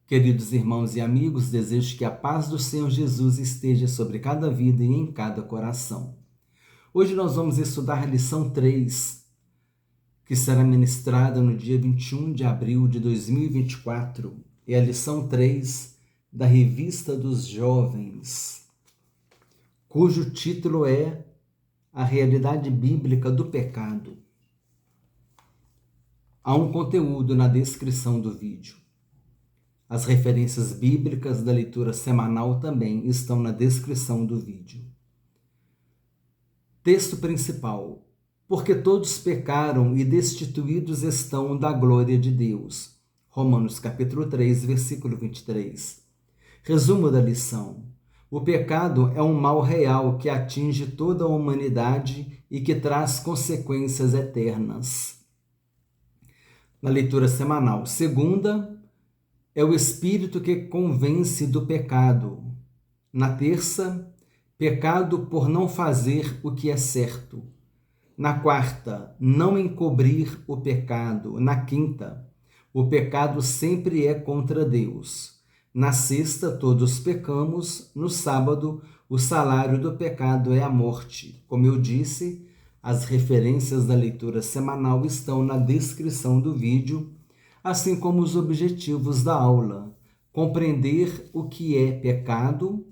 Queridos irmãos e amigos, desejo que a paz do Senhor Jesus esteja sobre cada vida e em cada coração. Hoje nós vamos estudar a lição 3, que será ministrada no dia 21 de abril de 2024. É a lição 3 da Revista dos Jovens, cujo título é A Realidade Bíblica do Pecado. Há um conteúdo na descrição do vídeo. As referências bíblicas da leitura semanal também estão na descrição do vídeo. Texto principal. Porque todos pecaram e destituídos estão da glória de Deus. Romanos capítulo 3, versículo 23. Resumo da lição. O pecado é um mal real que atinge toda a humanidade e que traz consequências eternas. Na leitura semanal, segunda, é o Espírito que convence do pecado. Na terça, pecado por não fazer o que é certo. Na quarta, não encobrir o pecado. Na quinta, o pecado sempre é contra Deus. Na sexta, todos pecamos. No sábado, o salário do pecado é a morte. Como eu disse, as referências da leitura semanal estão na descrição do vídeo, assim como os objetivos da aula: compreender o que é pecado,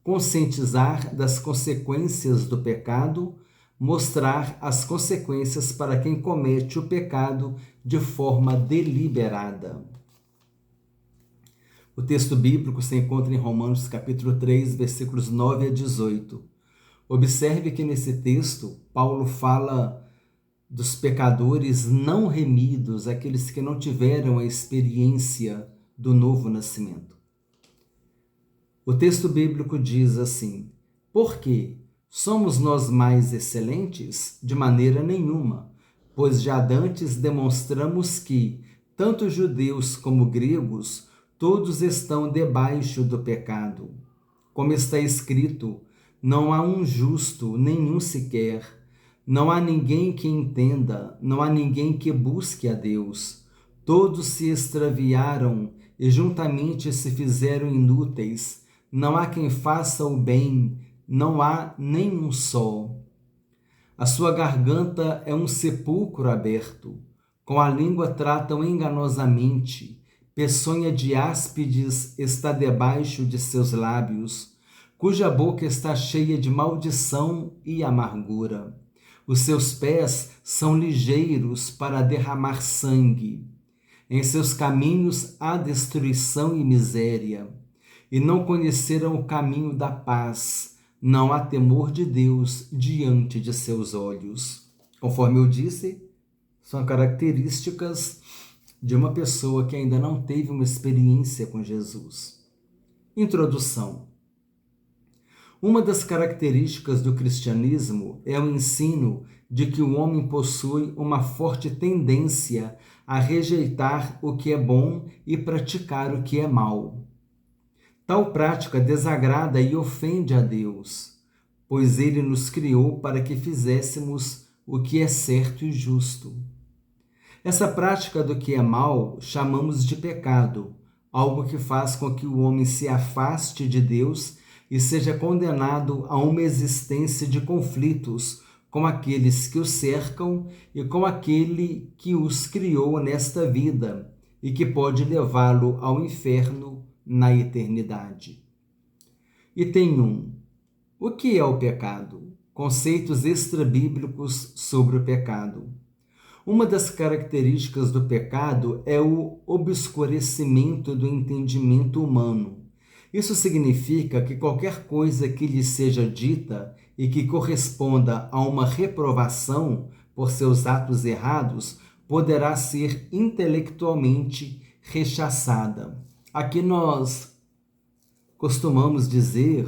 conscientizar das consequências do pecado, mostrar as consequências para quem comete o pecado de forma deliberada. O texto bíblico se encontra em Romanos capítulo 3, versículos 9 a 18. Observe que nesse texto, Paulo fala dos pecadores não remidos, aqueles que não tiveram a experiência do novo nascimento. O texto bíblico diz assim: por quê? Somos nós mais excelentes? De maneira nenhuma, pois já dantes demonstramos que, tanto judeus como gregos, todos estão debaixo do pecado. Como está escrito, não há um justo, nenhum sequer. Não há ninguém que entenda, não há ninguém que busque a Deus. Todos se extraviaram e juntamente se fizeram inúteis. Não há quem faça o bem, não há nenhum só. A sua garganta é um sepulcro aberto. Com a língua tratam enganosamente. Peçonha de áspides está debaixo de seus lábios, cuja boca está cheia de maldição e amargura. Os seus pés são ligeiros para derramar sangue. Em seus caminhos há destruição e miséria. E não conheceram o caminho da paz. Não há temor de Deus diante de seus olhos. Conforme eu disse, são características de uma pessoa que ainda não teve uma experiência com Jesus. Introdução. Uma das características do cristianismo é o ensino de que o homem possui uma forte tendência a rejeitar o que é bom e praticar o que é mal. Tal prática desagrada e ofende a Deus, pois Ele nos criou para que fizéssemos o que é certo e justo. Essa prática do que é mal chamamos de pecado, algo que faz com que o homem se afaste de Deus e seja condenado a uma existência de conflitos com aqueles que o cercam e com aquele que os criou nesta vida e que pode levá-lo ao inferno na eternidade. Item 1. O que é o pecado? Conceitos extrabíblicos sobre o pecado. Uma das características do pecado é o obscurecimento do entendimento humano. Isso significa que qualquer coisa que lhe seja dita e que corresponda a uma reprovação por seus atos errados poderá ser intelectualmente rechaçada. Aqui nós costumamos dizer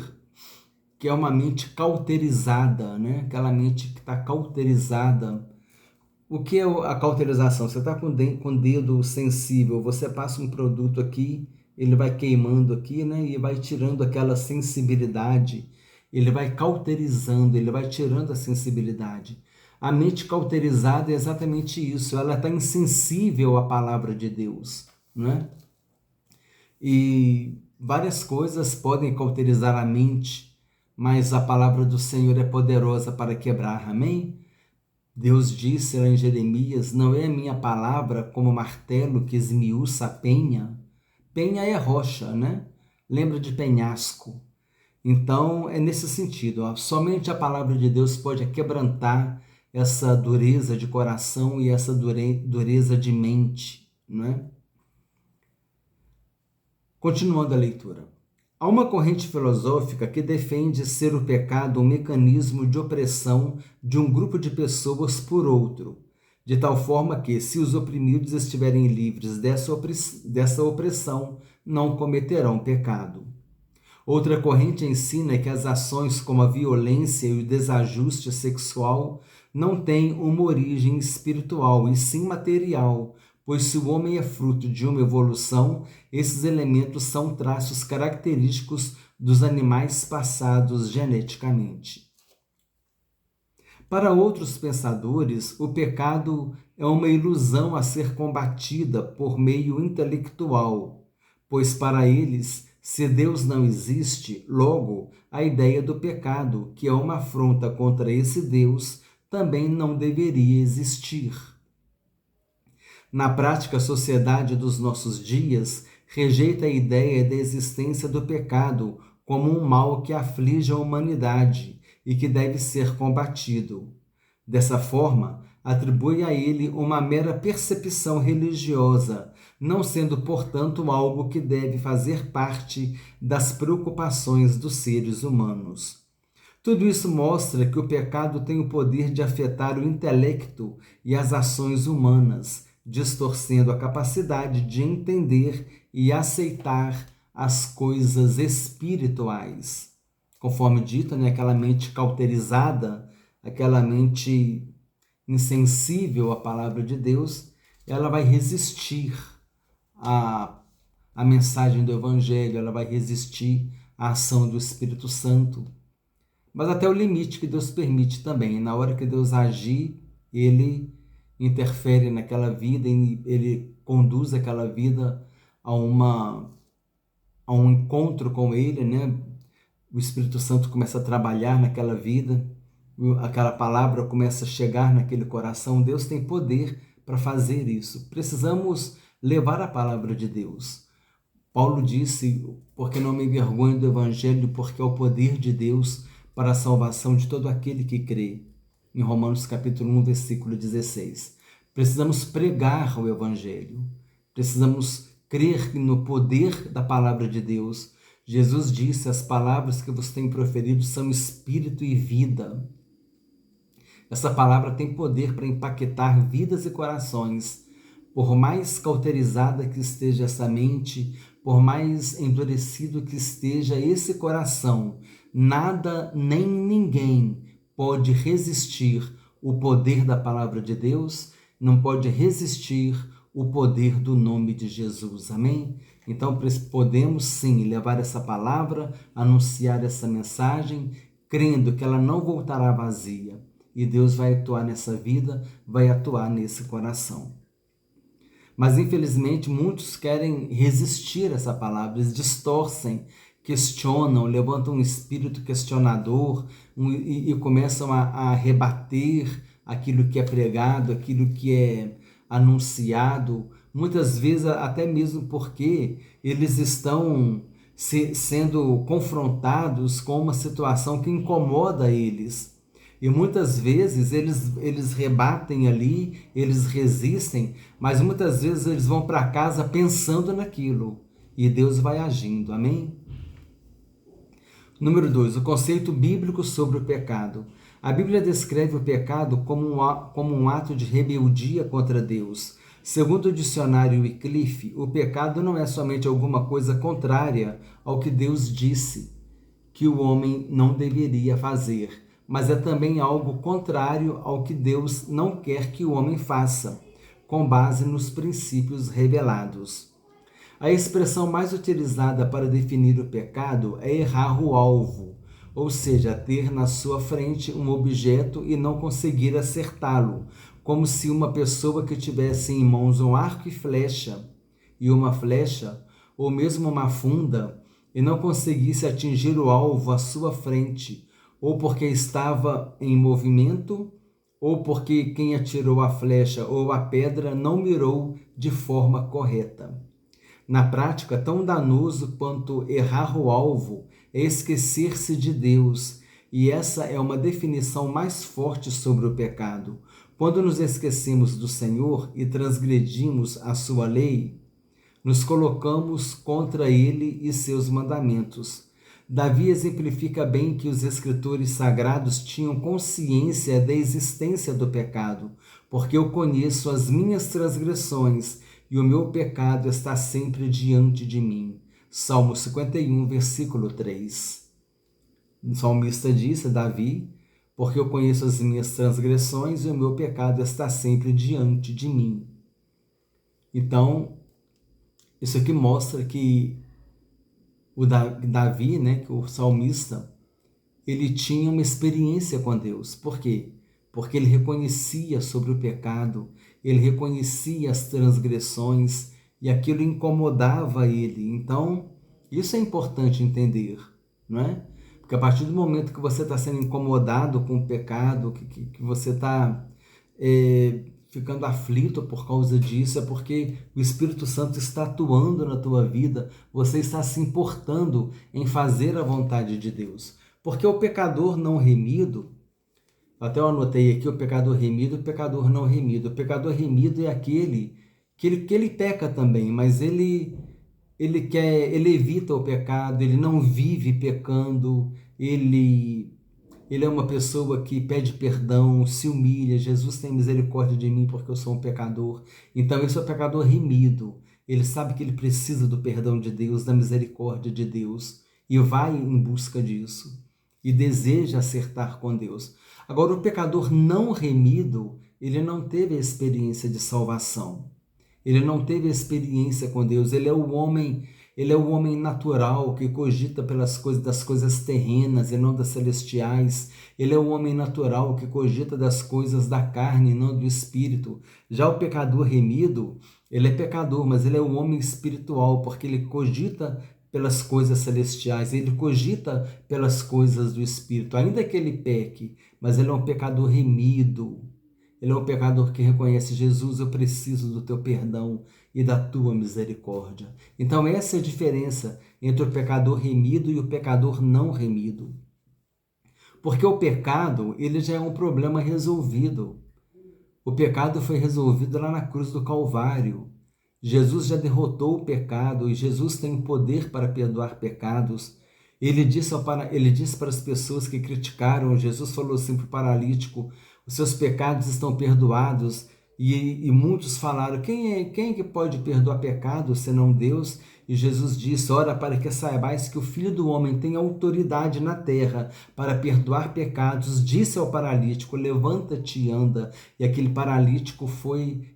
que é uma mente cauterizada, né? Aquela mente que está cauterizada. O que é a cauterização? Você está com o dedo sensível, você passa um produto aqui, ele vai queimando aqui, né? E vai tirando aquela sensibilidade. Ele vai cauterizando, ele vai tirando a sensibilidade. A mente cauterizada é exatamente isso. Ela está insensível à palavra de Deus, né? e várias coisas podem cauterizar a mente, mas a palavra do Senhor é poderosa para quebrar, amém? Deus disse lá em Jeremias: não é a minha palavra como martelo que esmiuça a penha? Penha é rocha, né? Lembra de penhasco. Então, é nesse sentido, ó, somente a palavra de Deus pode quebrantar essa dureza de coração e essa dureza de mente, não é? Continuando a leitura. Há uma corrente filosófica que defende ser o pecado um mecanismo de opressão de um grupo de pessoas por outro, de tal forma que, se os oprimidos estiverem livres dessa opressão, não cometerão pecado. Outra corrente ensina que as ações como a violência e o desajuste sexual não têm uma origem espiritual, e sim material, pois se o homem é fruto de uma evolução, esses elementos são traços característicos dos animais passados geneticamente. Para outros pensadores, o pecado é uma ilusão a ser combatida por meio intelectual, pois para eles, se Deus não existe, logo, a ideia do pecado, que é uma afronta contra esse Deus, também não deveria existir. Na prática, a sociedade dos nossos dias rejeita a ideia da existência do pecado como um mal que aflige a humanidade e que deve ser combatido. Dessa forma, atribui a ele uma mera percepção religiosa, não sendo, portanto, algo que deve fazer parte das preocupações dos seres humanos. Tudo isso mostra que o pecado tem o poder de afetar o intelecto e as ações humanas, distorcendo a capacidade de entender e aceitar as coisas espirituais. Conforme dito, né, aquela mente cauterizada, aquela mente insensível à palavra de Deus, ela vai resistir à mensagem do Evangelho, ela vai resistir à ação do Espírito Santo. Mas até o limite que Deus permite também. Na hora que Deus agir, Ele interfere naquela vida, Ele conduz aquela vida a um encontro com Ele, né? O Espírito Santo começa a trabalhar naquela vida, aquela palavra começa a chegar naquele coração. Deus tem poder para fazer isso. Precisamos levar a palavra de Deus. Paulo disse: porque não me envergonho do Evangelho, porque é o poder de Deus para a salvação de todo aquele que crê. Em Romanos capítulo 1, versículo 16. Precisamos pregar o Evangelho. Precisamos crer no poder da palavra de Deus. Jesus disse: as palavras que vos tenho proferido são espírito e vida. Essa palavra tem poder para impactar vidas e corações. Por mais cauterizada que esteja essa mente, por mais endurecido que esteja esse coração, nada nem ninguém pode resistir o poder da palavra de Deus, não pode resistir o poder do nome de Jesus. Amém? Então podemos sim levar essa palavra, anunciar essa mensagem, crendo que ela não voltará vazia. E Deus vai atuar nessa vida, vai atuar nesse coração. Mas, infelizmente, muitos querem resistir a essa palavra, eles distorcem, questionam, levantam um espírito questionador e começam a rebater aquilo que é pregado, aquilo que é anunciado, muitas vezes até mesmo porque eles estão sendo confrontados com uma situação que incomoda eles. E muitas vezes eles rebatem ali, eles resistem, mas muitas vezes eles vão para casa pensando naquilo. E Deus vai agindo, amém? Número 2, o conceito bíblico sobre o pecado. A Bíblia descreve o pecado como um ato de rebeldia contra Deus. Segundo o dicionário Wycliffe, o pecado não é somente alguma coisa contrária ao que Deus disse que o homem não deveria fazer, mas é também algo contrário ao que Deus não quer que o homem faça, com base nos princípios revelados. A expressão mais utilizada para definir o pecado é errar o alvo, ou seja, ter na sua frente um objeto e não conseguir acertá-lo, como se uma pessoa que tivesse em mãos um arco e uma flecha, ou mesmo uma funda, e não conseguisse atingir o alvo à sua frente, ou porque estava em movimento, ou porque quem atirou a flecha ou a pedra não mirou de forma correta. Na prática, tão danoso quanto errar o alvo é esquecer-se de Deus, e essa é uma definição mais forte sobre o pecado. Quando nos esquecemos do Senhor e transgredimos a sua lei, nos colocamos contra ele e seus mandamentos. Davi exemplifica bem que os escritores sagrados tinham consciência da existência do pecado, porque eu conheço as minhas transgressões e o meu pecado está sempre diante de mim. Salmo 51, versículo 3. O salmista disse, Davi, porque eu conheço as minhas transgressões e o meu pecado está sempre diante de mim. Então, isso aqui mostra que o Davi, que o salmista, ele tinha uma experiência com Deus. Por quê? Porque ele reconhecia sobre o pecado, ele reconhecia as transgressões e aquilo incomodava ele. Então, isso é importante entender, não é? Porque a partir do momento que você está sendo incomodado com o pecado, que você está ficando aflito por causa disso, é porque o Espírito Santo está atuando na tua vida, você está se importando em fazer a vontade de Deus. Porque o pecador não remido, até eu anotei aqui o pecador remido e o pecador não remido. O pecador remido é aquele que ele peca também, mas ele evita o pecado, ele não vive pecando, ele é uma pessoa que pede perdão, se humilha. Jesus tem misericórdia de mim porque eu sou um pecador. Então esse é o pecador remido. Ele sabe que ele precisa do perdão de Deus, da misericórdia de Deus e vai em busca disso e deseja acertar com Deus. Agora, o pecador não remido, ele não teve a experiência de salvação. Ele não teve a experiência com Deus. Ele é o homem natural que cogita das coisas terrenas e não das celestiais. Ele é o homem natural que cogita das coisas da carne e não do espírito. Já o pecador remido, ele é pecador, mas ele é um homem espiritual, porque ele cogita pelas coisas celestiais, ele cogita pelas coisas do espírito, ainda que ele peque, mas ele é um pecador remido. Ele é um pecador que reconhece: Jesus, eu preciso do teu perdão e da tua misericórdia. Então essa é a diferença entre o pecador remido e o pecador não remido. Porque o pecado, ele já é um problema resolvido. O pecado foi resolvido lá na cruz do Calvário. Jesus já derrotou o pecado e Jesus tem poder para perdoar pecados. Ele disse para as pessoas que criticaram, Jesus falou assim para o paralítico: os seus pecados estão perdoados. E muitos falaram: quem é que pode perdoar pecados senão Deus? E Jesus disse: ora, para que saibais que o Filho do Homem tem autoridade na terra para perdoar pecados, disse ao paralítico: levanta-te e anda. E aquele paralítico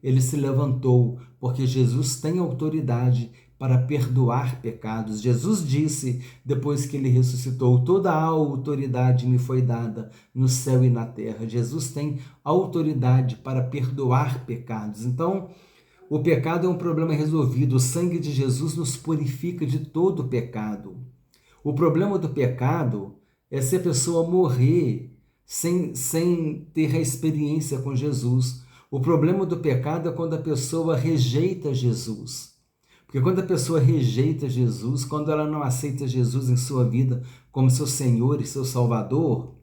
ele se levantou, porque Jesus tem autoridade para perdoar pecados. Jesus disse, depois que ele ressuscitou: toda a autoridade me foi dada no céu e na terra. Jesus tem autoridade para perdoar pecados. Então, o pecado é um problema resolvido. O sangue de Jesus nos purifica de todo pecado. O problema do pecado é se a pessoa morrer sem ter a experiência com Jesus. O problema do pecado é quando a pessoa rejeita Jesus. Porque quando a pessoa rejeita Jesus, quando ela não aceita Jesus em sua vida como seu Senhor e seu Salvador,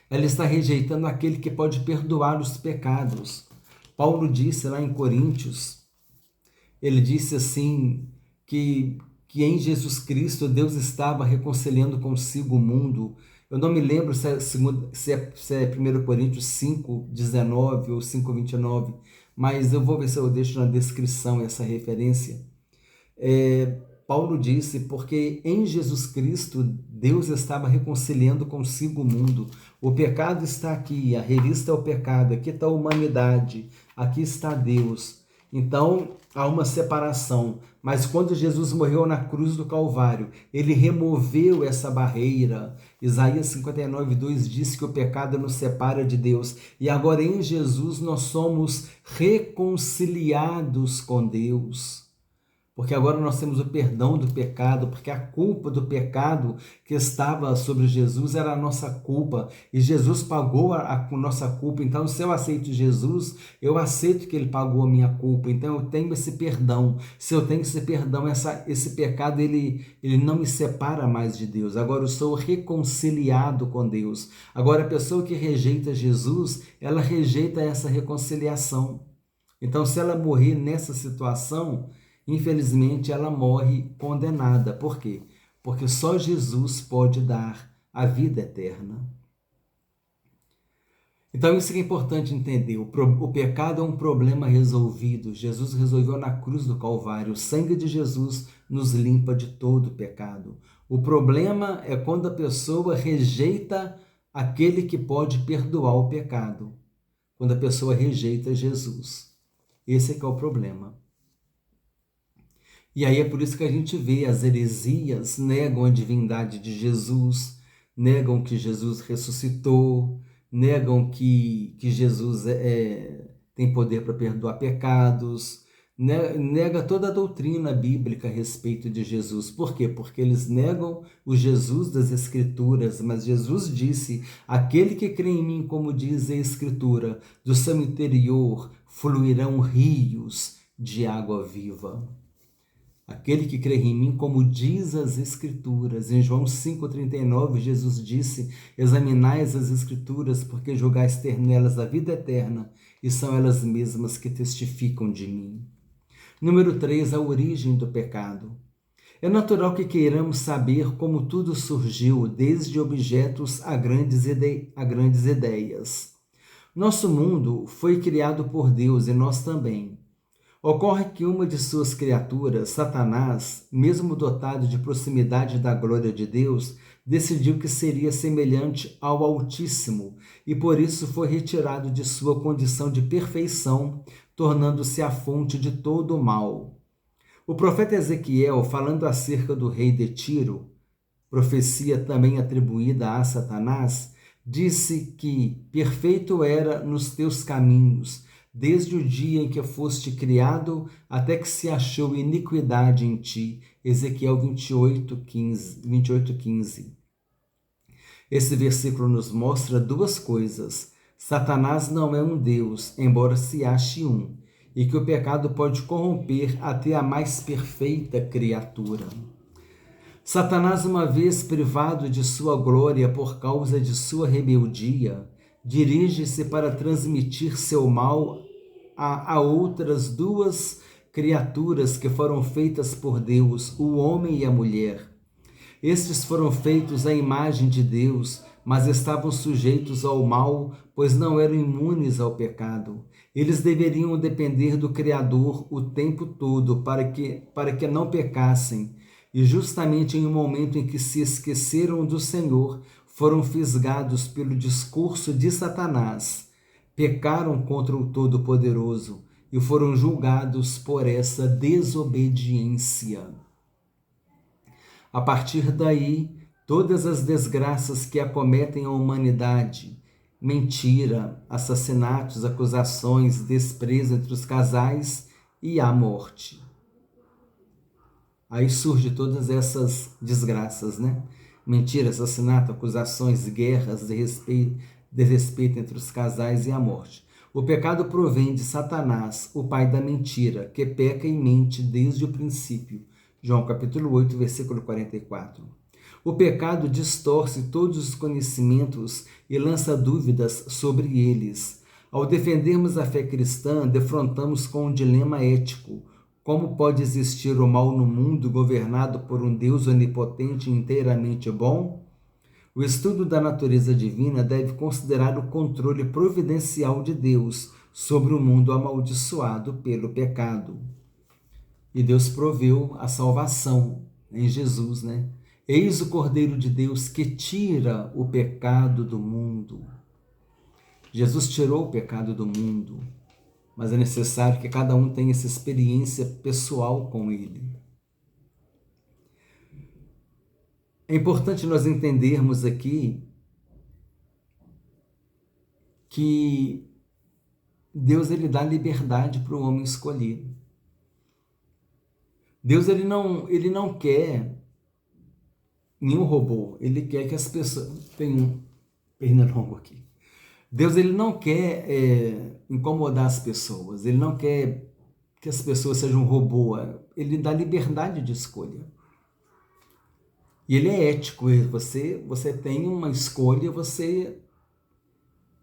ela está rejeitando aquele que pode perdoar os pecados. Paulo disse lá em Coríntios, ele disse assim, que em Jesus Cristo Deus estava reconciliando consigo o mundo. Eu não me lembro se é 1 Coríntios 5, 19 ou 5, 29, mas eu vou ver se eu deixo na descrição essa referência. Paulo disse: porque em Jesus Cristo Deus estava reconciliando consigo o mundo. O pecado está aqui, a revista é o pecado, aqui está a humanidade, aqui está Deus. Então há uma separação, mas quando Jesus morreu na cruz do Calvário, ele removeu essa barreira. Isaías 59, 2 diz que o pecado nos separa de Deus, e agora em Jesus nós somos reconciliados com Deus. Porque agora nós temos o perdão do pecado, porque a culpa do pecado que estava sobre Jesus era a nossa culpa, e Jesus pagou a nossa culpa. Então, se eu aceito Jesus, eu aceito que ele pagou a minha culpa, então eu tenho esse perdão. Se eu tenho esse perdão, esse pecado, ele não me separa mais de Deus. Agora eu sou reconciliado com Deus. Agora a pessoa que rejeita Jesus, ela rejeita essa reconciliação. Então, se ela morrer nessa situação, infelizmente ela morre condenada. Por quê? Porque só Jesus pode dar a vida eterna. Então, isso que é importante entender. O pecado é um problema resolvido. Jesus resolveu na cruz do Calvário. O sangue de Jesus nos limpa de todo o pecado. O problema é quando a pessoa rejeita aquele que pode perdoar o pecado. Quando a pessoa rejeita Jesus. Esse é que é o problema. E aí é por isso que a gente vê as heresias negam a divindade de Jesus, negam que Jesus ressuscitou, negam que Jesus tem poder para perdoar pecados, nega toda a doutrina bíblica a respeito de Jesus. Por quê? Porque eles negam o Jesus das Escrituras, mas Jesus disse, aquele que crê em mim, como diz a Escritura, do seu interior fluirão rios de água viva. Aquele que crê em mim, como diz as Escrituras. Em João 5,39, Jesus disse, examinais as Escrituras, porque julgais ter nelas a vida eterna, e são elas mesmas que testificam de mim. Número 3, a origem do pecado. É natural que queiramos saber como tudo surgiu, desde objetos a grandes ideias. Nosso mundo foi criado por Deus e nós também. Ocorre que uma de suas criaturas, Satanás, mesmo dotado de proximidade da glória de Deus, decidiu que seria semelhante ao Altíssimo e por isso foi retirado de sua condição de perfeição, tornando-se a fonte de todo o mal. O profeta Ezequiel, falando acerca do rei de Tiro, profecia também atribuída a Satanás, disse que perfeito era nos teus caminhos, desde o dia em que foste criado, até que se achou iniquidade em ti. Ezequiel 28:15. Esse versículo nos mostra duas coisas. Satanás não é um Deus, embora se ache um, e que o pecado pode corromper até a mais perfeita criatura. Satanás, uma vez privado de sua glória por causa de sua rebeldia, dirige-se para transmitir seu mal a outras duas criaturas que foram feitas por Deus, o homem e a mulher. Estes foram feitos à imagem de Deus, mas estavam sujeitos ao mal, pois não eram imunes ao pecado. Eles deveriam depender do Criador o tempo todo para que não pecassem. E justamente em um momento em que se esqueceram do Senhor, foram fisgados pelo discurso de Satanás, pecaram contra o Todo-Poderoso e foram julgados por essa desobediência. A partir daí, todas as desgraças que acometem a humanidade, mentira, assassinatos, acusações, desprezo entre os casais e a morte. Aí surgem todas essas desgraças, né? Mentira, assassinato, acusações, guerras, desrespeito entre os casais e a morte. O pecado provém de Satanás, o pai da mentira, que peca e mente desde o princípio. João capítulo 8, versículo 44. O pecado distorce todos os conhecimentos e lança dúvidas sobre eles. Ao defendermos a fé cristã, defrontamos com um dilema ético. Como pode existir o mal no mundo governado por um Deus onipotente e inteiramente bom? O estudo da natureza divina deve considerar o controle providencial de Deus sobre o mundo amaldiçoado pelo pecado. E Deus proveu a salvação em Jesus, né? Eis o Cordeiro de Deus que tira o pecado do mundo. Jesus tirou o pecado do mundo, mas é necessário que cada um tenha essa experiência pessoal com ele. É importante nós entendermos aqui que Deus ele dá liberdade para o homem escolher. Deus ele não quer nenhum robô, ele quer que as pessoas... Tem um pernilongo aqui. Deus ele não quer incomodar as pessoas, ele não quer que as pessoas sejam um robô, ele dá liberdade de escolha. E ele é ético, você tem uma escolha,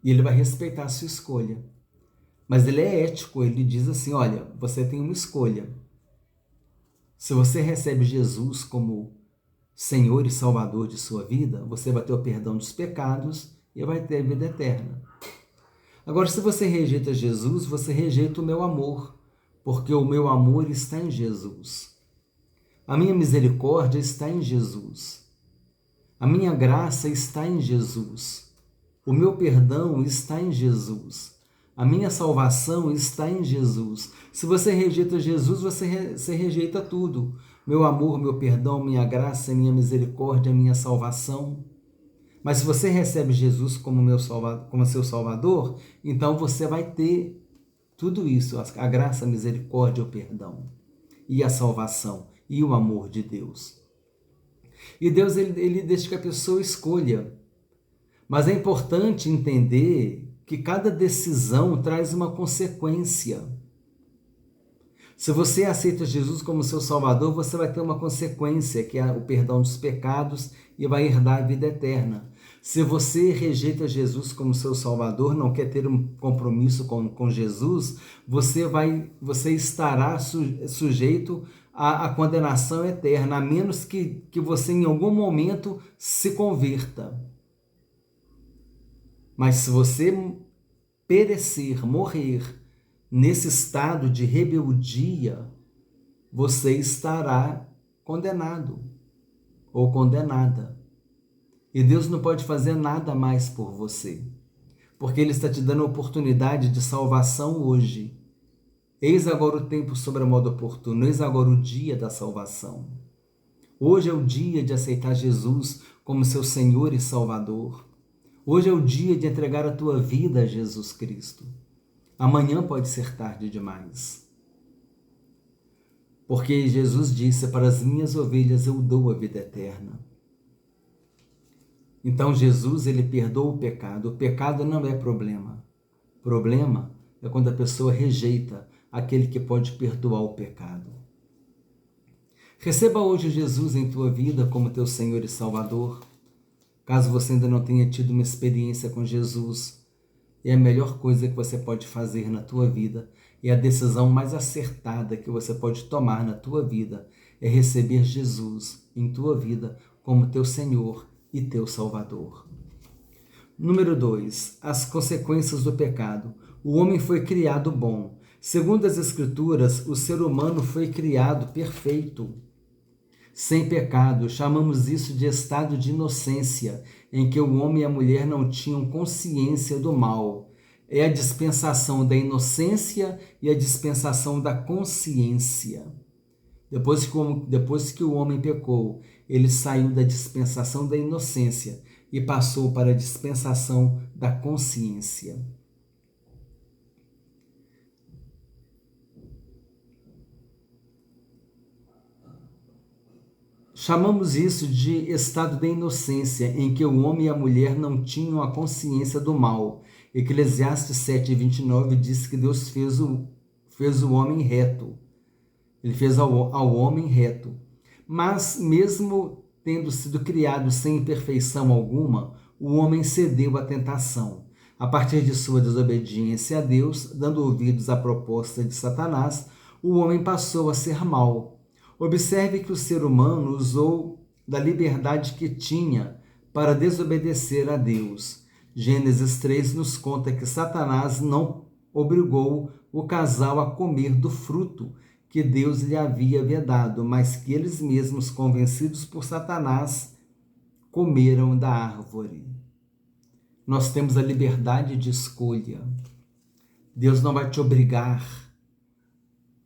e ele vai respeitar a sua escolha. Mas ele é ético, ele diz assim, olha, você tem uma escolha. Se você recebe Jesus como Senhor e Salvador de sua vida, você vai ter o perdão dos pecados e vai ter a vida eterna. Agora, se você rejeita Jesus, você rejeita o meu amor, porque o meu amor está em Jesus. A minha misericórdia está em Jesus. A minha graça está em Jesus. O meu perdão está em Jesus. A minha salvação está em Jesus. Se você rejeita Jesus, você rejeita tudo. Meu amor, meu perdão, minha graça, minha misericórdia, minha salvação. Mas se você recebe Jesus como seu Salvador, então você vai ter tudo isso, a graça, a misericórdia, o perdão, e a salvação, e o amor de Deus. E Deus, ele deixa que a pessoa escolha. Mas é importante entender que cada decisão traz uma consequência. Se você aceita Jesus como seu Salvador, você vai ter uma consequência, que é o perdão dos pecados e vai herdar a vida eterna. Se você rejeita Jesus como seu Salvador, não quer ter um compromisso com Jesus, você estará sujeito à condenação eterna, a menos que você em algum momento se converta. Mas se você perecer, morrer, nesse estado de rebeldia, você estará condenado ou condenada. E Deus não pode fazer nada mais por você, porque Ele está te dando a oportunidade de salvação hoje. Eis agora o tempo sobremodo oportuno, eis agora o dia da salvação. Hoje é o dia de aceitar Jesus como seu Senhor e Salvador. Hoje é o dia de entregar a tua vida a Jesus Cristo. Amanhã pode ser tarde demais. Porque Jesus disse, para as minhas ovelhas eu dou a vida eterna. Então Jesus, ele perdoa o pecado. O pecado não é problema. Problema é quando a pessoa rejeita aquele que pode perdoar o pecado. Receba hoje Jesus em tua vida como teu Senhor e Salvador. Caso você ainda não tenha tido uma experiência com Jesus, é a melhor coisa que você pode fazer na tua vida, e a decisão mais acertada que você pode tomar na tua vida é receber Jesus em tua vida como teu Senhor e teu Salvador. Número 2. As consequências do pecado. O homem foi criado bom. Segundo as Escrituras, o ser humano foi criado perfeito, sem pecado. Chamamos isso de estado de inocência, em que o homem e a mulher não tinham consciência do mal. É a dispensação da inocência e a dispensação da consciência. Depois que o homem pecou, ele saiu da dispensação da inocência e passou para a dispensação da consciência. Chamamos isso de estado da inocência, em que o homem e a mulher não tinham a consciência do mal. Eclesiastes 7:29 diz que Deus fez o homem reto. Ele fez ao homem reto. Mas, mesmo tendo sido criado sem imperfeição alguma, o homem cedeu à tentação. A partir de sua desobediência a Deus, dando ouvidos à proposta de Satanás, o homem passou a ser mau. Observe que o ser humano usou da liberdade que tinha para desobedecer a Deus. Gênesis 3 nos conta que Satanás não obrigou o casal a comer do fruto que Deus lhe havia vedado, mas que eles mesmos, convencidos por Satanás, comeram da árvore. Nós temos a liberdade de escolha. Deus não vai te obrigar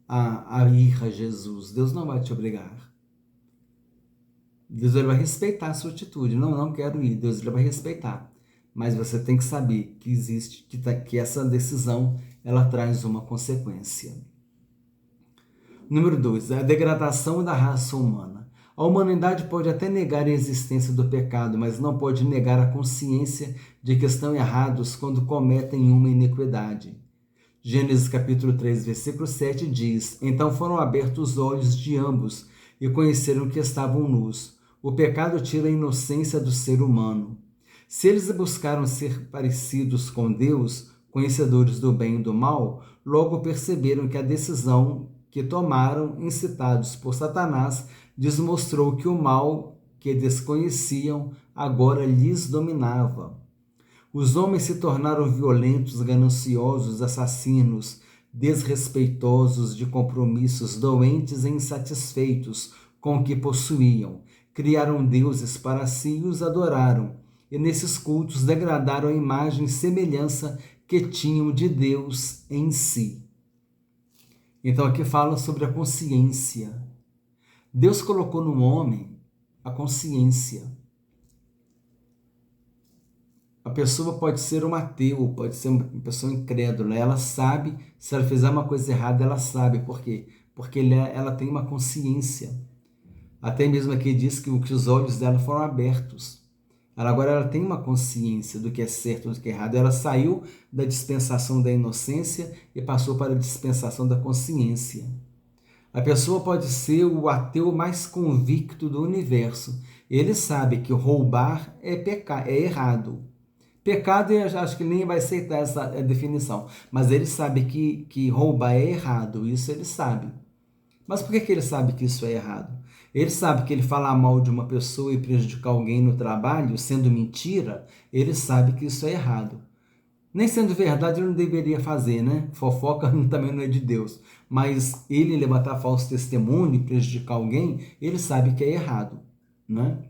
a ir a Jesus. Deus não vai te obrigar. Deus ele vai respeitar a sua atitude. Não quero ir. Deus ele vai respeitar. Mas você tem que saber que que essa decisão ela traz uma consequência. Número 2, a degradação da raça humana. A humanidade pode até negar a existência do pecado, mas não pode negar a consciência de que estão errados quando cometem uma iniquidade. Gênesis capítulo 3, versículo 7 diz: Então foram abertos os olhos de ambos e conheceram que estavam nus. O pecado tira a inocência do ser humano. Se eles buscaram ser parecidos com Deus, conhecedores do bem e do mal, logo perceberam que a decisão que tomaram, incitados por Satanás, desmostrou que o mal que desconheciam agora lhes dominava. Os homens se tornaram violentos, gananciosos, assassinos, desrespeitosos de compromissos, doentes e insatisfeitos com o que possuíam. Criaram deuses para si e os adoraram, e nesses cultos degradaram a imagem e semelhança que tinham de Deus em si. Então aqui fala sobre a consciência. Deus colocou no homem a consciência. A pessoa pode ser um ateu, pode ser uma pessoa incrédula. Ela sabe, se ela fizer uma coisa errada, ela sabe. Por quê? Porque ela tem uma consciência. Até mesmo aqui diz que os olhos dela foram abertos. Agora ela tem uma consciência do que é certo e do que é errado. Ela saiu da dispensação da inocência e passou para a dispensação da consciência. A pessoa pode ser o ateu mais convicto do universo. Ele sabe que roubar é pecar, é errado. Pecado, eu acho que nem vai aceitar essa definição, mas ele sabe que roubar é errado, isso ele sabe. Mas por que ele sabe que isso é errado? Ele sabe que ele falar mal de uma pessoa e prejudicar alguém no trabalho, sendo mentira, ele sabe que isso é errado. Nem sendo verdade, ele não deveria fazer, né? Fofoca também não é de Deus. Mas ele levantar falso testemunho e prejudicar alguém, ele sabe que é errado, né?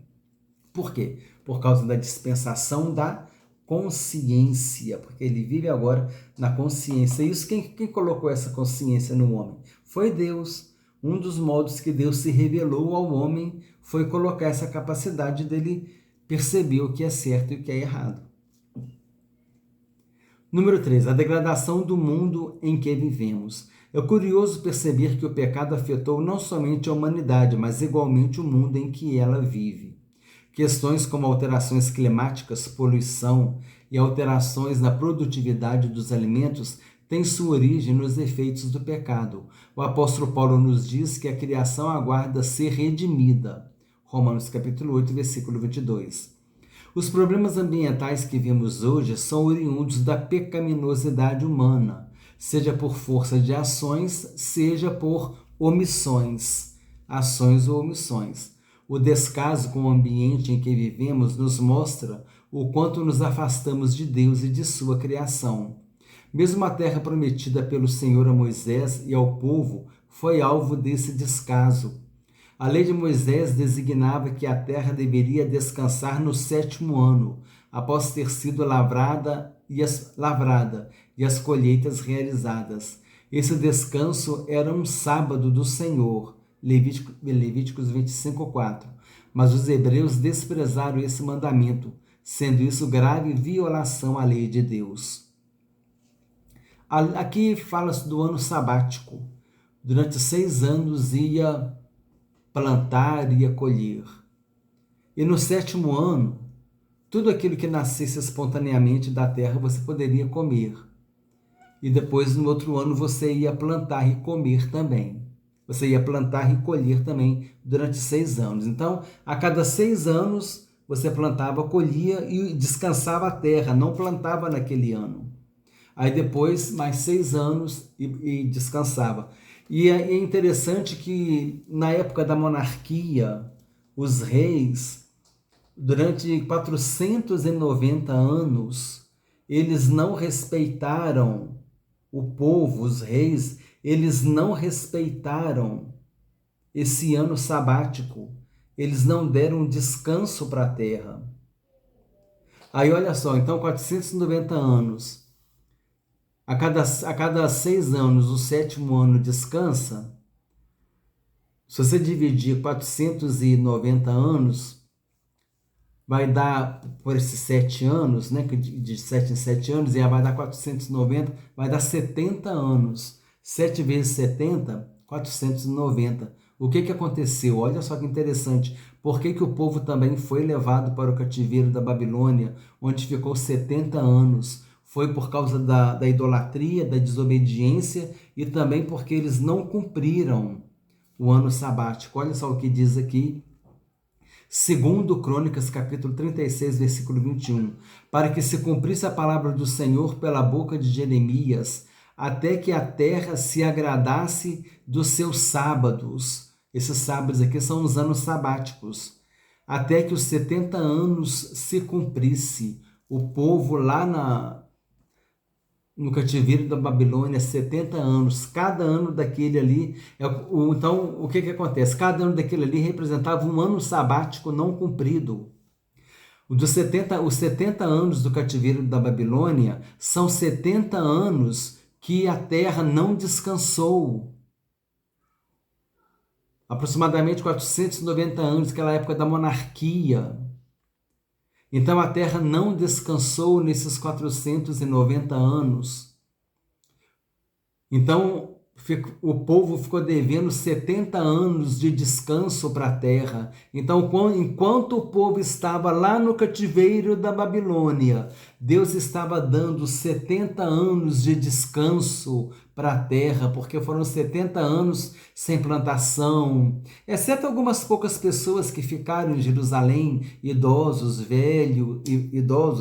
Por quê? Por causa da dispensação da consciência, porque ele vive agora na consciência. E isso, quem colocou essa consciência no homem? Foi Deus. Um dos modos que Deus se revelou ao homem foi colocar essa capacidade dele perceber o que é certo e o que é errado. Número 3, a degradação do mundo em que vivemos. É curioso perceber que o pecado afetou não somente a humanidade, mas igualmente o mundo em que ela vive. Questões como alterações climáticas, poluição e alterações na produtividade dos alimentos têm sua origem nos efeitos do pecado. O apóstolo Paulo nos diz que a criação aguarda ser redimida. Romanos capítulo 8, versículo 22. Os problemas ambientais que vemos hoje são oriundos da pecaminosidade humana, seja por força de ações, seja por omissões, ações ou omissões. O descaso com o ambiente em que vivemos nos mostra o quanto nos afastamos de Deus e de sua criação. Mesmo a terra prometida pelo Senhor a Moisés e ao povo foi alvo desse descaso. A lei de Moisés designava que a terra deveria descansar no 7º ano, após ter sido lavrada e as colheitas realizadas. Esse descanso era um sábado do Senhor, Levíticos 25:4. Mas os hebreus desprezaram esse mandamento, sendo isso grave violação à lei de Deus. Aqui fala-se do ano sabático. Durante 6 anos ia plantar e colher. E no 7º ano, tudo aquilo que nascesse espontaneamente da terra você poderia comer. E depois, no outro ano, você ia plantar e comer também. Você ia plantar e colher também durante 6 anos. Então, a cada 6 anos, você plantava, colhia e descansava a terra, não plantava naquele ano. Aí depois, mais 6 anos e descansava. E é interessante que na época da monarquia, os reis, durante 490 anos, eles não respeitaram o povo, os reis, eles não respeitaram esse ano sabático. Eles não deram descanso para a terra. Aí olha só, então 490 anos. A cada 6 anos, o 7º ano descansa. Se você dividir 490 anos, vai dar, por esses 7 anos, né, de 7 em 7 anos, e vai dar 490, vai dar 70 anos. 7 vezes 70, 490. O que aconteceu? Olha só que interessante. Por que o povo também foi levado para o cativeiro da Babilônia, onde ficou 70 anos? Foi por causa da idolatria, da desobediência e também porque eles não cumpriram o ano sabático. Olha só o que diz aqui, segundo Crônicas, capítulo 36, versículo 21. Para que se cumprisse a palavra do Senhor pela boca de Jeremias, até que a terra se agradasse dos seus sábados. Esses sábados aqui são os anos sabáticos. Até que os 70 anos se cumprisse. O povo lá no cativeiro da Babilônia, 70 anos. Cada ano daquele ali... Então, o que acontece? Cada ano daquele ali representava um ano sabático não cumprido. Os 70 anos do cativeiro da Babilônia são 70 anos que a terra não descansou. Aproximadamente 490 anos, aquela época da monarquia. Então a terra não descansou nesses 490 anos. Então o povo ficou devendo 70 anos de descanso para a terra. Então, enquanto o povo estava lá no cativeiro da Babilônia, Deus estava dando 70 anos de descanso para a terra, porque foram 70 anos sem plantação, exceto algumas poucas pessoas que ficaram em Jerusalém, idosos,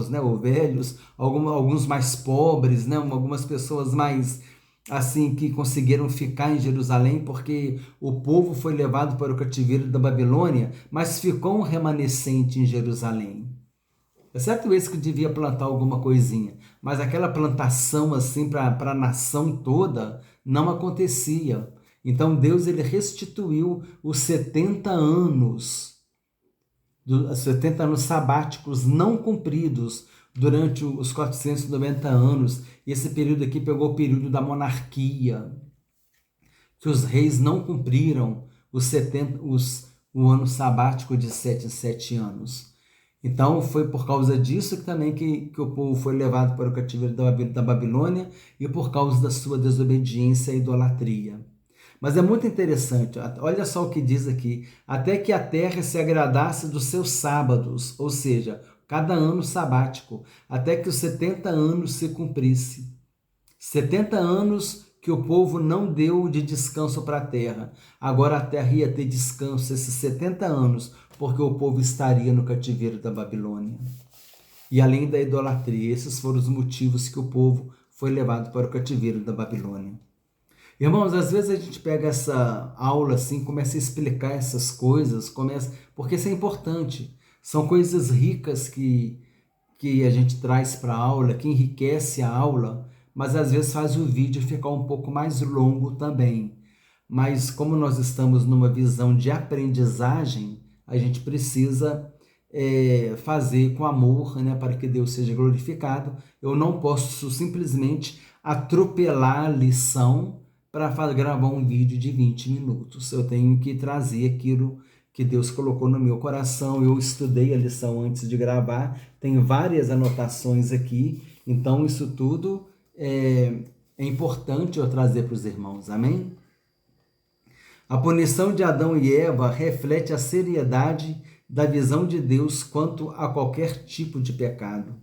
né, ou velhos, alguns mais pobres, né, algumas pessoas mais assim que conseguiram ficar em Jerusalém, porque o povo foi levado para o cativeiro da Babilônia, mas ficou um remanescente em Jerusalém. Exceto esse que devia plantar alguma coisinha, mas aquela plantação assim para a nação toda não acontecia. Então Deus ele restituiu os 70 anos sabáticos não cumpridos durante os 490 anos. E esse período aqui pegou o período da monarquia, que os reis não cumpriram o ano sabático de 7 em 7 anos. Então foi por causa disso que também que o povo foi levado para o cativeiro da Babilônia e por causa da sua desobediência e idolatria. Mas é muito interessante, olha só o que diz aqui, até que a terra se agradasse dos seus sábados, ou seja, cada ano sabático, até que os 70 anos se cumprisse. 70 anos que o povo não deu de descanso para a terra. Agora a terra ia ter descanso esses 70 anos, porque o povo estaria no cativeiro da Babilônia. E além da idolatria, esses foram os motivos que o povo foi levado para o cativeiro da Babilônia. Irmãos, às vezes a gente pega essa aula assim, começa a explicar essas coisas, porque isso é importante. São coisas ricas que a gente traz para a aula, que enriquece a aula, mas às vezes faz o vídeo ficar um pouco mais longo também. Mas como nós estamos numa visão de aprendizagem, a gente precisa fazer com amor, né, para que Deus seja glorificado. Eu não posso simplesmente atropelar a lição para gravar um vídeo de 20 minutos. Eu tenho que trazer aquilo que Deus colocou no meu coração. Eu estudei a lição antes de gravar, tem várias anotações aqui, então isso tudo é importante eu trazer para os irmãos, amém? A punição de Adão e Eva reflete a seriedade da visão de Deus quanto a qualquer tipo de pecado.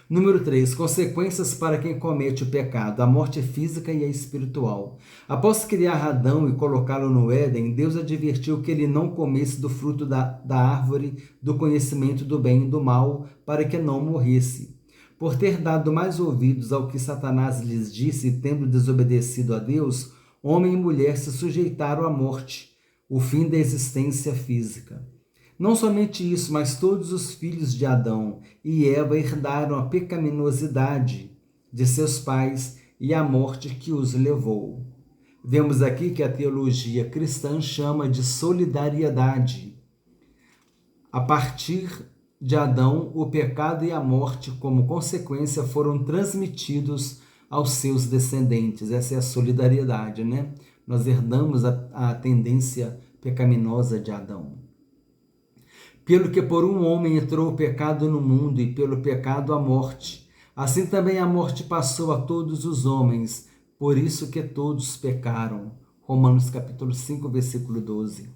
Número 3, consequências para quem comete o pecado, a morte física e a espiritual. Após criar Adão e colocá-lo no Éden, Deus advertiu que ele não comesse do fruto da árvore do conhecimento do bem e do mal, para que não morresse. Por ter dado mais ouvidos ao que Satanás lhes disse e tendo desobedecido a Deus, homem e mulher se sujeitaram à morte, o fim da existência física. Não somente isso, mas todos os filhos de Adão e Eva herdaram a pecaminosidade de seus pais e a morte que os levou. Vemos aqui que a teologia cristã chama de solidariedade. A partir de Adão, o pecado e a morte, como consequência, foram transmitidos aos seus descendentes. Essa é a solidariedade, né? Nós herdamos a tendência pecaminosa de Adão. Pelo que por um homem entrou o pecado no mundo, e pelo pecado a morte. Assim também a morte passou a todos os homens, por isso que todos pecaram. Romanos capítulo 5, versículo 12.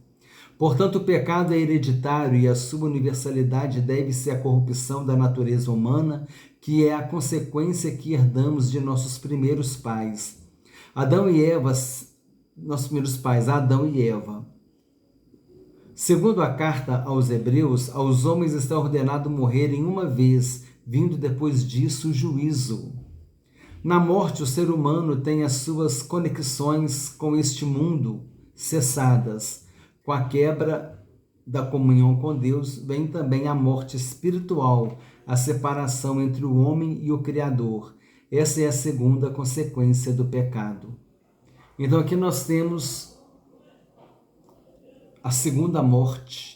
Portanto, o pecado é hereditário e a sua universalidade deve-se à corrupção da natureza humana, que é a consequência que herdamos de nossos primeiros pais. Adão e Eva, nossos primeiros pais, Adão e Eva. Segundo a carta aos Hebreus, aos homens está ordenado morrerem uma vez, vindo depois disso o juízo. Na morte, o ser humano tem as suas conexões com este mundo cessadas. Com a quebra da comunhão com Deus, vem também a morte espiritual, a separação entre o homem e o Criador. Essa é a segunda consequência do pecado. Então aqui nós temos a segunda morte.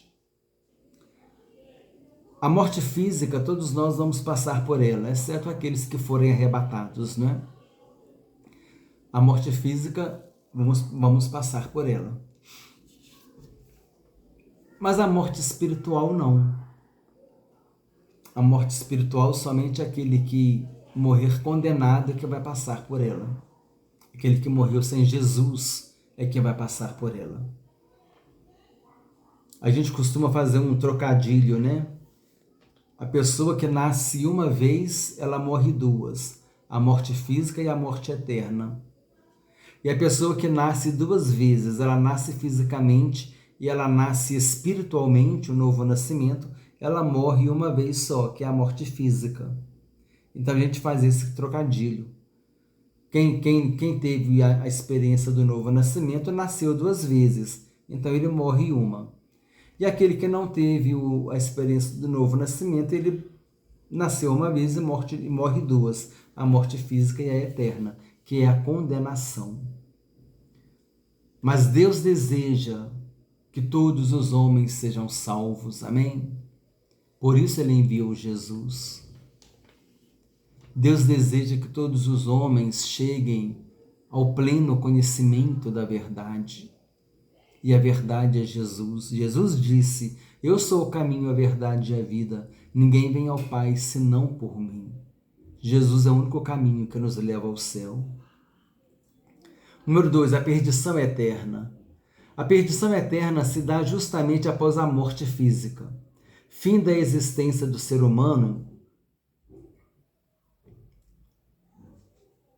A morte física, todos nós vamos passar por ela, exceto aqueles que forem arrebatados, né? A morte física, vamos passar por ela. Mas a morte espiritual não. A morte espiritual somente aquele que morrer condenado é que vai passar por ela. Aquele que morreu sem Jesus é que vai passar por ela. A gente costuma fazer um trocadilho, né? A pessoa que nasce uma vez, ela morre duas. A morte física e a morte eterna. E a pessoa que nasce duas vezes, ela nasce fisicamente e ela nasce espiritualmente, o novo nascimento, ela morre uma vez só, que é a morte física. Então a gente faz esse trocadilho. Quem teve a experiência do novo nascimento nasceu duas vezes, então ele morre uma. E aquele que não teve a experiência do novo nascimento, ele nasceu uma vez e morre duas, a morte física e a eterna, que é a condenação. Mas Deus deseja que todos os homens sejam salvos, amém? Por isso ele enviou Jesus. Deus deseja que todos os homens cheguem ao pleno conhecimento da verdade. E a verdade é Jesus. Jesus disse: eu sou o caminho, a verdade e a vida. Ninguém vem ao Pai senão por mim. Jesus é o único caminho que nos leva ao céu. Número 2, a perdição eterna. A perdição eterna se dá justamente após a morte física. Fim da existência do ser humano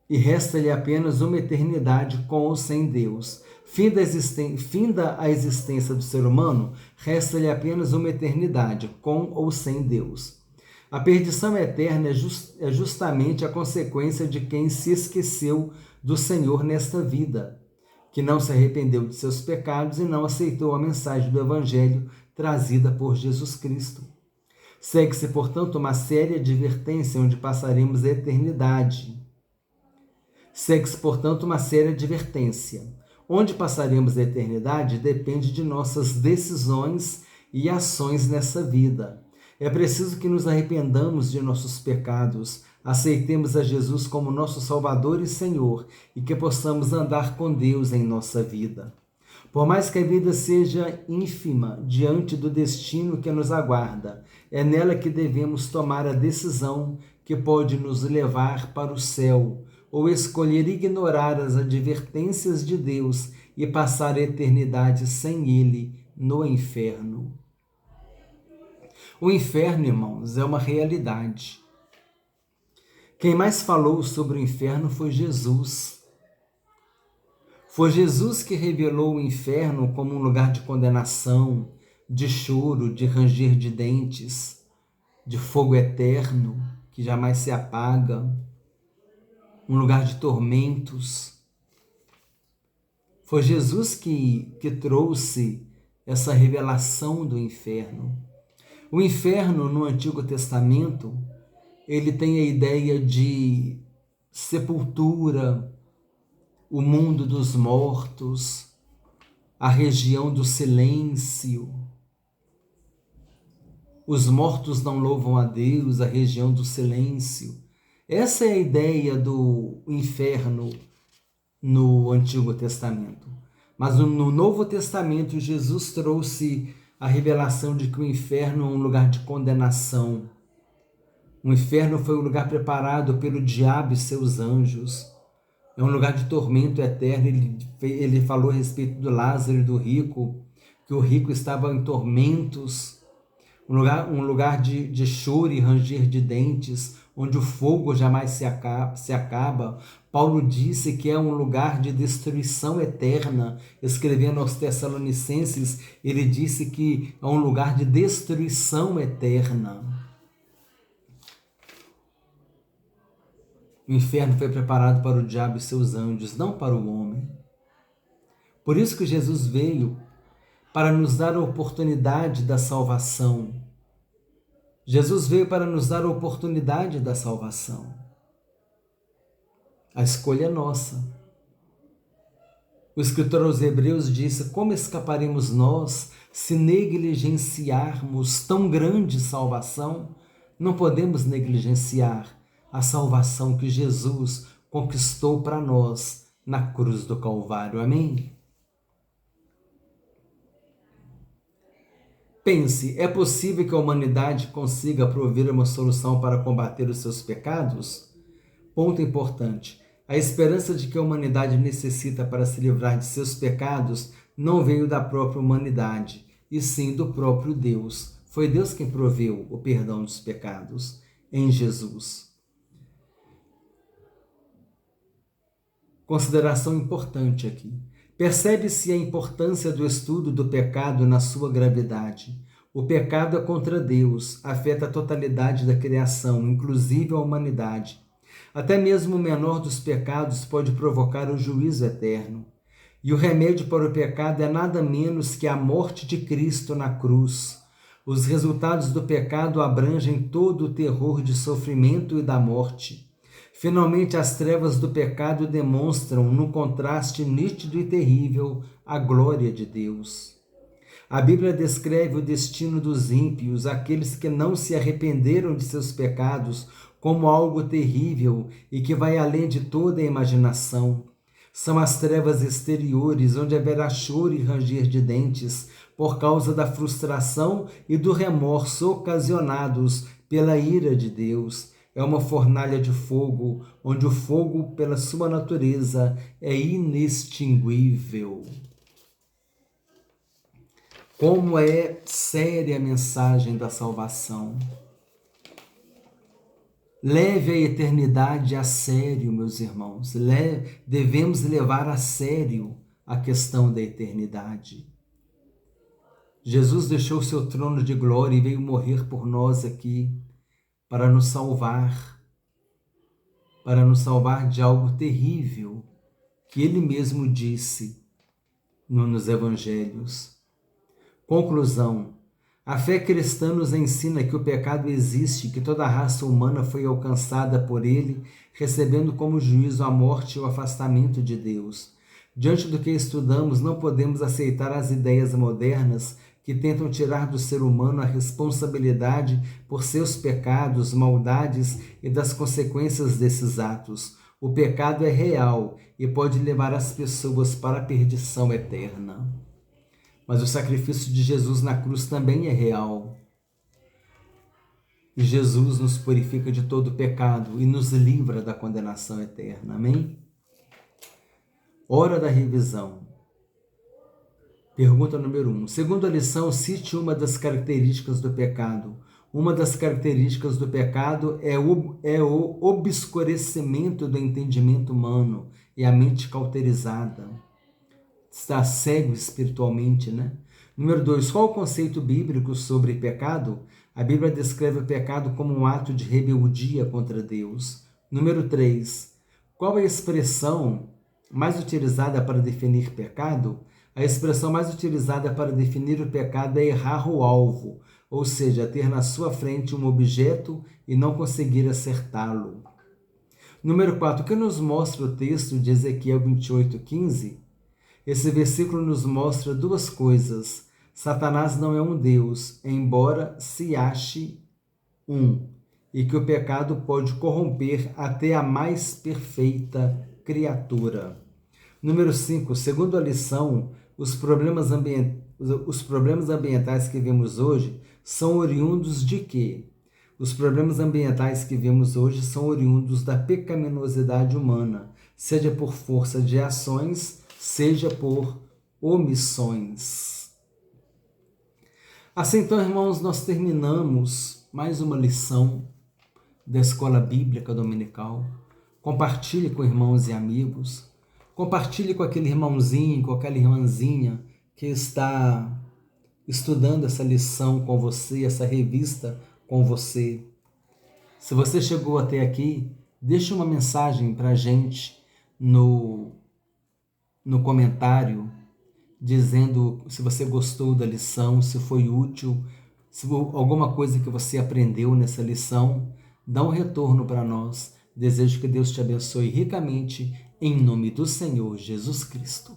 e resta-lhe apenas uma eternidade com ou sem Deus. Fim da existência do ser humano, resta-lhe apenas uma eternidade com ou sem Deus. A perdição eterna é justamente a consequência de quem se esqueceu do Senhor nesta vida, que não se arrependeu de seus pecados e não aceitou a mensagem do Evangelho trazida por Jesus Cristo. Segue-se, portanto, uma séria advertência onde passaremos a eternidade. Segue-se, portanto, uma séria advertência. Onde passaremos a eternidade depende de nossas decisões e ações nessa vida. É preciso que nos arrependamos de nossos pecados, aceitemos a Jesus como nosso Salvador e Senhor e que possamos andar com Deus em nossa vida. Por mais que a vida seja ínfima diante do destino que nos aguarda, é nela que devemos tomar a decisão que pode nos levar para o céu, ou escolher ignorar as advertências de Deus e passar a eternidade sem Ele no inferno. O inferno, irmãos, é uma realidade. Quem mais falou sobre o inferno foi Jesus. Foi Jesus que revelou o inferno como um lugar de condenação, de choro, de ranger de dentes, de fogo eterno que jamais se apaga, um lugar de tormentos. Foi Jesus que trouxe essa revelação do inferno. O inferno, no Antigo Testamento, ele tem a ideia de sepultura, o mundo dos mortos, a região do silêncio. Os mortos não louvam a Deus, a região do silêncio. Essa é a ideia do inferno no Antigo Testamento. Mas no Novo Testamento, Jesus trouxe a revelação de que o inferno é um lugar de condenação. O inferno foi um lugar preparado pelo diabo e seus anjos, É um lugar de tormento eterno. Ele falou a respeito do Lázaro e do rico, que o rico estava em tormentos, um lugar de choro e ranger de dentes, onde o fogo jamais se acaba. Paulo disse que é um lugar de destruição eterna. Escrevendo aos Tessalonicenses, ele disse que é um lugar de destruição eterna. O inferno foi preparado para o diabo e seus anjos, não para o homem. Por isso que Jesus veio, para nos dar a oportunidade da salvação. Jesus veio para nos dar a oportunidade da salvação. A escolha é nossa. O escritor aos Hebreus disse: como escaparemos nós se negligenciarmos tão grande salvação? Não podemos negligenciar a salvação que Jesus conquistou para nós na cruz do Calvário. Amém? Pense, é possível que a humanidade consiga prover uma solução para combater os seus pecados? Ponto importante. A esperança de que a humanidade necessita para se livrar de seus pecados não veio da própria humanidade, e sim do próprio Deus. Foi Deus quem proveu o perdão dos pecados em Jesus. Consideração importante aqui. Percebe-se a importância do estudo do pecado na sua gravidade. O pecado é contra Deus, afeta a totalidade da criação, inclusive a humanidade. Até mesmo o menor dos pecados pode provocar o juízo eterno. E o remédio para o pecado é nada menos que a morte de Cristo na cruz. Os resultados do pecado abrangem todo o terror de sofrimento e da morte. Finalmente, as trevas do pecado demonstram, num contraste nítido e terrível, a glória de Deus. A Bíblia descreve o destino dos ímpios, aqueles que não se arrependeram de seus pecados, como algo terrível e que vai além de toda a imaginação. São as trevas exteriores, onde haverá choro e ranger de dentes, por causa da frustração e do remorso ocasionados pela ira de Deus. É uma fornalha de fogo, onde o fogo, pela sua natureza, é inextinguível. Como é séria a mensagem da salvação. Leve a eternidade a sério, meus irmãos. Devemos levar a sério a questão da eternidade. Jesus deixou seu trono de glória e veio morrer por nós aqui, para nos salvar de algo terrível que ele mesmo disse nos evangelhos. Conclusão: a fé cristã nos ensina que o pecado existe, que toda a raça humana foi alcançada por ele, recebendo como juízo a morte e o afastamento de Deus. Diante do que estudamos, não podemos aceitar as ideias modernas que tentam tirar do ser humano a responsabilidade por seus pecados, maldades e das consequências desses atos. O pecado é real e pode levar as pessoas para a perdição eterna. Mas o sacrifício de Jesus na cruz também é real. E Jesus nos purifica de todo pecado e nos livra da condenação eterna. Amém? Hora da revisão. Pergunta número 1. Segundo a lição, cite uma das características do pecado. Uma das características do pecado é o obscurecimento do entendimento humano e a mente cauterizada. Está cego espiritualmente, né? Número 2. Qual o conceito bíblico sobre pecado? A Bíblia descreve o pecado como um ato de rebeldia contra Deus. Número 3. Qual a expressão mais utilizada para definir pecado? A expressão mais utilizada para definir o pecado é errar o alvo, ou seja, ter na sua frente um objeto e não conseguir acertá-lo. Número 4. O que nos mostra o texto de Ezequiel 28:15? Esse versículo nos mostra duas coisas. Satanás não é um Deus, embora se ache um, e que o pecado pode corromper até a mais perfeita criatura. Número 5. Segundo a lição, os problemas ambientais que vemos hoje são oriundos de quê? Os problemas ambientais que vemos hoje são oriundos da pecaminosidade humana. seja por força de ações, seja por omissões. Assim, então, irmãos, nós terminamos mais uma lição da Escola Bíblica Dominical. Compartilhe com irmãos e amigos. Compartilhe com aquele irmãozinho, com aquela irmãzinha que está estudando essa lição com você, essa revista com você. Se você chegou até aqui, deixe uma mensagem para a gente no comentário, dizendo se você gostou da lição, se foi útil, se alguma coisa que você aprendeu nessa lição, dá um retorno para nós. Desejo que Deus te abençoe ricamente, em nome do Senhor Jesus Cristo.